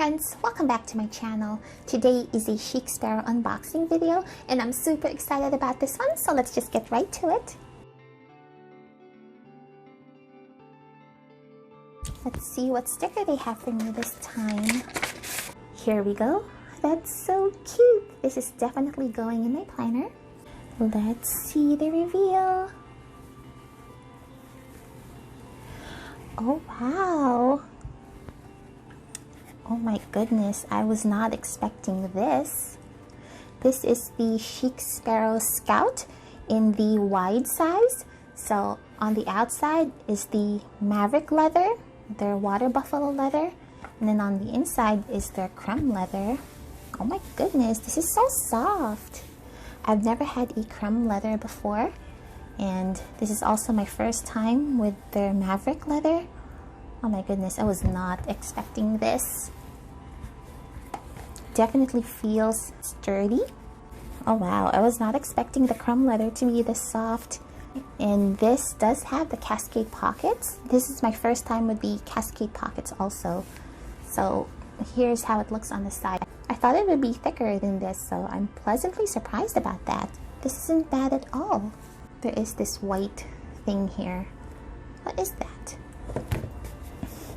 friends, welcome back to my channel. Today is a Chic Sparrow unboxing video and I'm super excited about this one, so let's just get right to it. Let's see what sticker they have for me this time. Here we go. That's so cute. This is definitely going in my planner. Let's see the reveal. Oh wow. Oh my goodness, I was not expecting this. This is the Chic Sparrow Scout in the wide size. So on the outside is the Maverick leather, their water buffalo leather, and then on the inside is their creme leather. Oh my goodness, this is so soft. I've never had a creme leather before, and this is also my first time with their Maverick leather. Oh my goodness, I was not expecting this. Definitely feels sturdy. Oh wow, I was not expecting the creme leather to be this soft. And this does have the cascade pockets. This is my first time with the cascade pockets also. So here's how it looks on the side. I thought it would be thicker than this, so I'm pleasantly surprised about that. This isn't bad at all. There is this white thing here. What is that?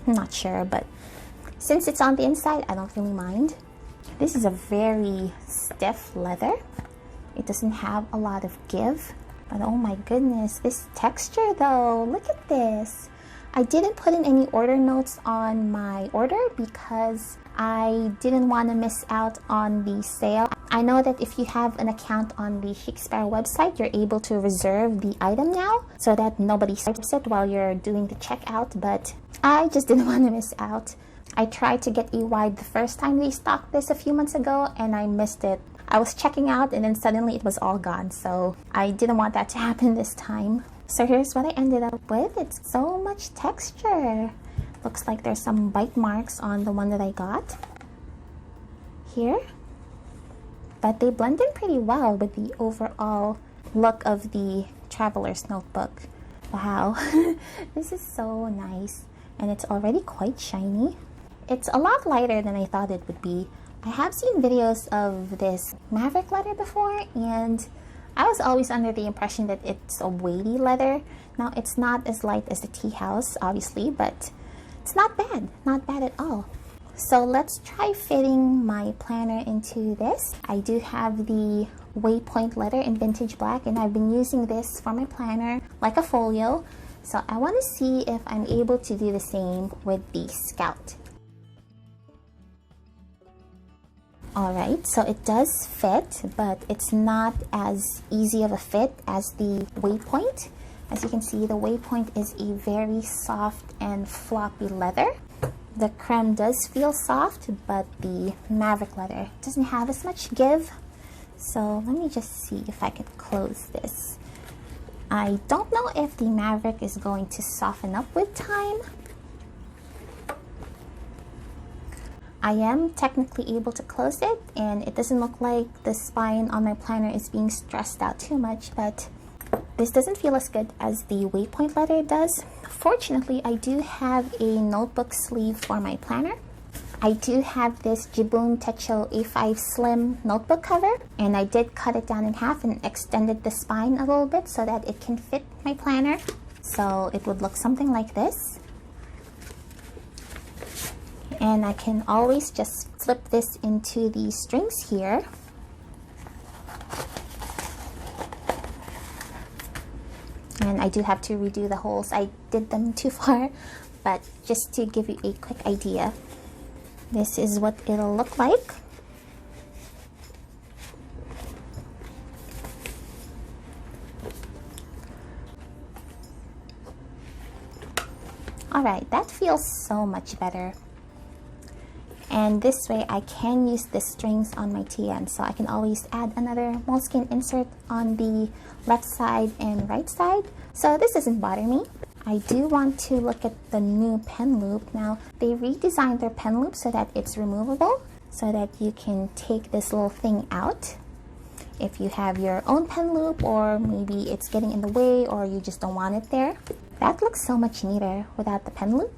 I'm not sure, but since it's on the inside, I don't really mind. This is a very stiff leather. It doesn't have a lot of give, but oh my goodness, this texture though, look at this. I didn't put in any order notes on my order because I didn't want to miss out on the sale. I know that if you have an account on the Chic Sparrow website, you're able to reserve the item now so that nobody swipes it while you're doing the checkout, but I just didn't want to miss out. I tried to get a wide the first time they stocked this a few months ago and I missed it. I was checking out and then suddenly it was all gone, so I didn't want that to happen this time. So here's what I ended up with. It's so much texture. Looks like there's some bite marks on the one that I got here, but they blend in pretty well with the overall look of the traveler's notebook. Wow, this is so nice, and it's already quite shiny. It's a lot lighter than I thought it would be. I have seen videos of this Maverick leather before, and I was always under the impression that it's a weighty leather. Now, it's not as light as the tea house, obviously, but it's not bad. Not bad at all. So let's try fitting my planner into this. I do have the Waypoint leather in vintage black, and I've been using this for my planner like a folio. So I want to see if I'm able to do the same with the Scout. Alright, so it does fit, but it's not as easy of a fit as the Waypoint. As you can see, the Waypoint is a very soft and floppy leather. The creme does feel soft, but the Maverick leather doesn't have as much give. So let me just see if I can close this. I don't know if the Maverick is going to soften up with time. I am technically able to close it, and it doesn't look like the spine on my planner is being stressed out too much, but this doesn't feel as good as the Waypoint leather does. Fortunately, I do have a notebook sleeve for my planner. I do have this Jibun Techo A5 Slim notebook cover, and I did cut it down in half and extended the spine a little bit so that it can fit my planner. So it would look something like this. And I can always just flip this into the strings here. And I do have to redo the holes. I did them too far, but just to give you a quick idea, this is what it'll look like. Alright, that feels so much better. And this way I can use the strings on my TN, so I can always add another moleskin insert on the left side and right side. So this doesn't bother me. I do want to look at the new pen loop. Now, they redesigned their pen loop so that it's removable, so that you can take this little thing out if you have your own pen loop, or maybe it's getting in the way or you just don't want it there. That looks so much neater without the pen loop.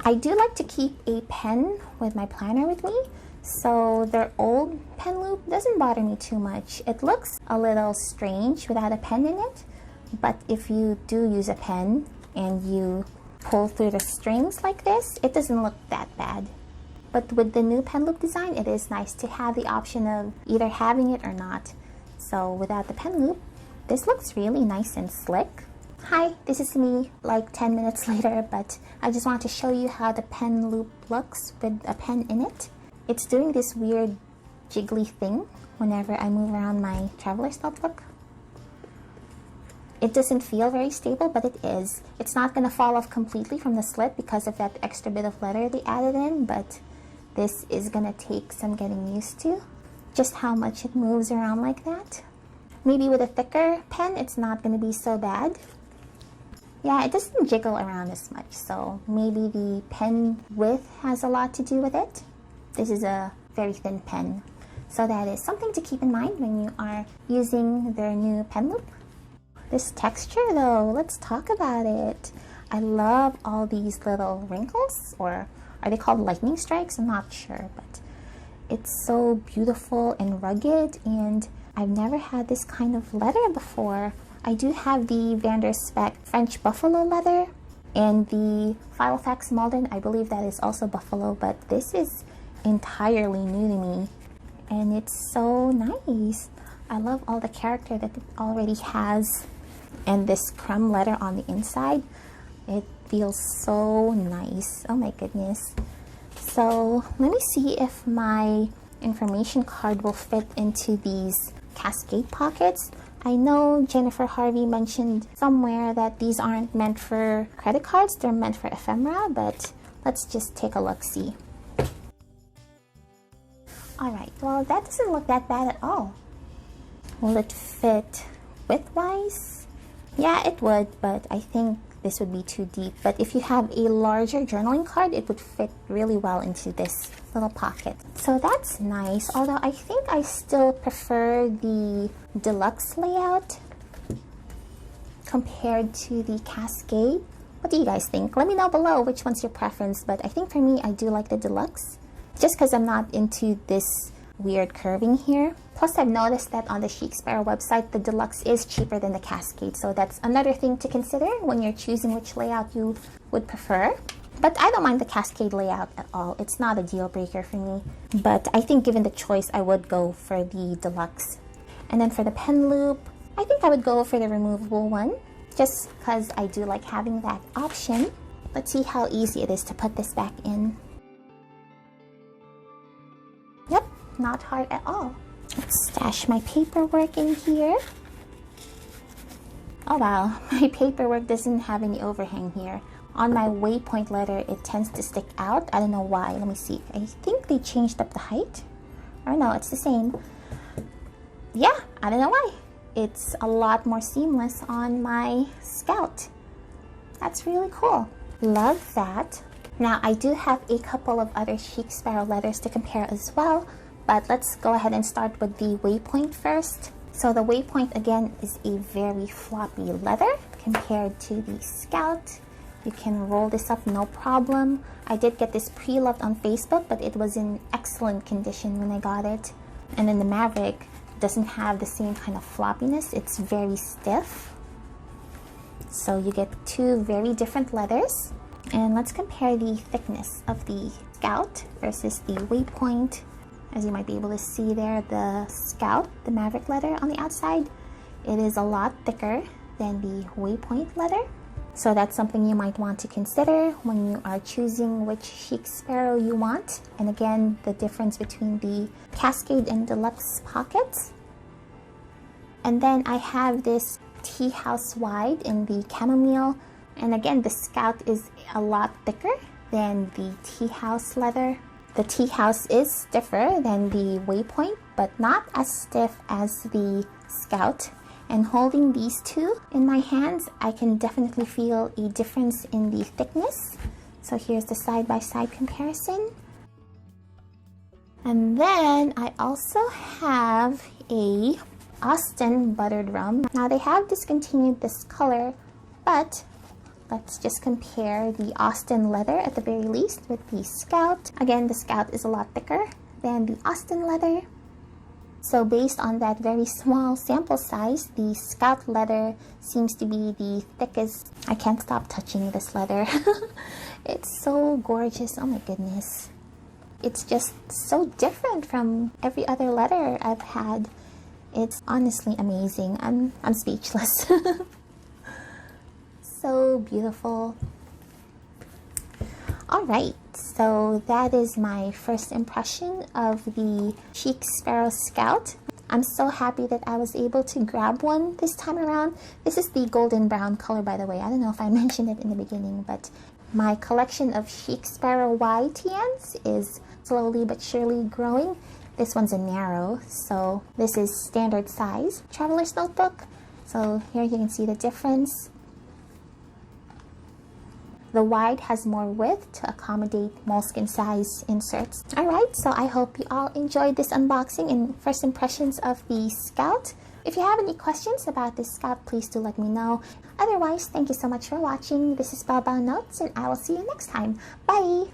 I do like to keep a pen with my planner with me, so their old pen loop doesn't bother me too much. It looks a little strange without a pen in it, but if you do use a pen and you pull through the strings like this, it doesn't look that bad. But with the new pen loop design, it is nice to have the option of either having it or not. So without the pen loop, this looks really nice and slick. Hi, this is me like 10 minutes later, but I just wanted to show you how the pen loop looks with a pen in it. It's doing this weird jiggly thing whenever I move around my traveler's notebook. It doesn't feel very stable, but it is. It's not going to fall off completely from the slit because of that extra bit of leather they added in, but this is going to take some getting used to, just how much it moves around like that. Maybe with a thicker pen, it's not going to be so bad. Yeah, it doesn't jiggle around as much, so maybe the pen width has a lot to do with it. This is a very thin pen, so that is something to keep in mind when you are using their new pen loop. This texture though, let's talk about it. I love all these little wrinkles, or are they called lightning strikes? I'm not sure, but it's so beautiful and rugged, and I've never had this kind of leather before. I do have the Van der Spek French buffalo leather and the Filofax Malden. I believe that is also buffalo, but this is entirely new to me, and it's so nice. I love all the character that it already has, and this creme leather on the inside. It feels so nice. Oh my goodness. So let me see if my information card will fit into these cascade pockets. I know Jennifer Harvey mentioned somewhere that these aren't meant for credit cards, they're meant for ephemera, but let's just take a look-see. Alright, well that doesn't look that bad at all. Will it fit width-wise? Yeah, it would, but I think this would be too deep. But if you have a larger journaling card, it would fit really well into this little pocket. So that's nice, although I think I still prefer the deluxe layout compared to the cascade. What do you guys think? Let me know below which one's your preference, but I think for me, I do like the deluxe, just because I'm not into this weird curving here. Plus, I've noticed that on the Chic Sparrow website, the deluxe is cheaper than the cascade, so that's another thing to consider when you're choosing which layout you would prefer. But I don't mind the cascade layout at all. It's not a deal breaker for me. But I think given the choice, I would go for the deluxe. And then for the pen loop, I think I would go for the removable one, just because I do like having that option. Let's see how easy it is to put this back in. Yep, not hard at all. Let's stash my paperwork in here. Oh wow, my paperwork doesn't have any overhang here. On my waypoint letter, it tends to stick out. I don't know why. Let me see. I think they changed up the height. Or no, it's the same. Yeah, I don't know why. It's a lot more seamless on my Scout. That's really cool. Love that. Now, I do have a couple of other Chic Sparrow leathers to compare as well, but let's go ahead and start with the waypoint first. So the waypoint, again, is a very floppy leather compared to the Scout. You can roll this up no problem. I did get this pre-loved on Facebook, but it was in excellent condition when I got it. And then the Maverick doesn't have the same kind of floppiness. It's very stiff. So you get two very different leathers. And let's compare the thickness of the Scout versus the waypoint. As you might be able to see there, the Scout, the Maverick leather on the outside, it is a lot thicker than the waypoint leather. So that's something you might want to consider when you are choosing which Chic Sparrow you want. And again, the difference between the Cascade and Deluxe pockets. And then I have this tea house wide in the chamomile. And again, the Scout is a lot thicker than the tea house leather. The tea house is stiffer than the waypoint, but not as stiff as the Scout. And holding these two in my hands, I can definitely feel a difference in the thickness. So here's the side-by-side comparison. And then I also have a Austin buttered rum. Now they have discontinued this color, but let's just compare the Austin leather at the very least with the Scout. Again, the Scout is a lot thicker than the Austin leather. So based on that very small sample size, the Scout leather seems to be the thickest. I can't stop touching this leather. It's so gorgeous. Oh my goodness. It's just so different from every other leather I've had. It's honestly amazing. I'm speechless. So beautiful. Alright, so that is my first impression of the Chic Sparrow Scout. I'm so happy that I was able to grab one this time around. This is the golden brown color, by the way. I don't know if I mentioned it in the beginning, but my collection of Chic Sparrow YTNs is slowly but surely growing. This one's a narrow, so this is standard size traveler's notebook. So here you can see the difference. The wide has more width to accommodate moleskin size inserts. Alright, so I hope you all enjoyed this unboxing and first impressions of the Scout. If you have any questions about this Scout, please do let me know. Otherwise, thank you so much for watching. This is Bao Bao Notes, and I will see you next time. Bye!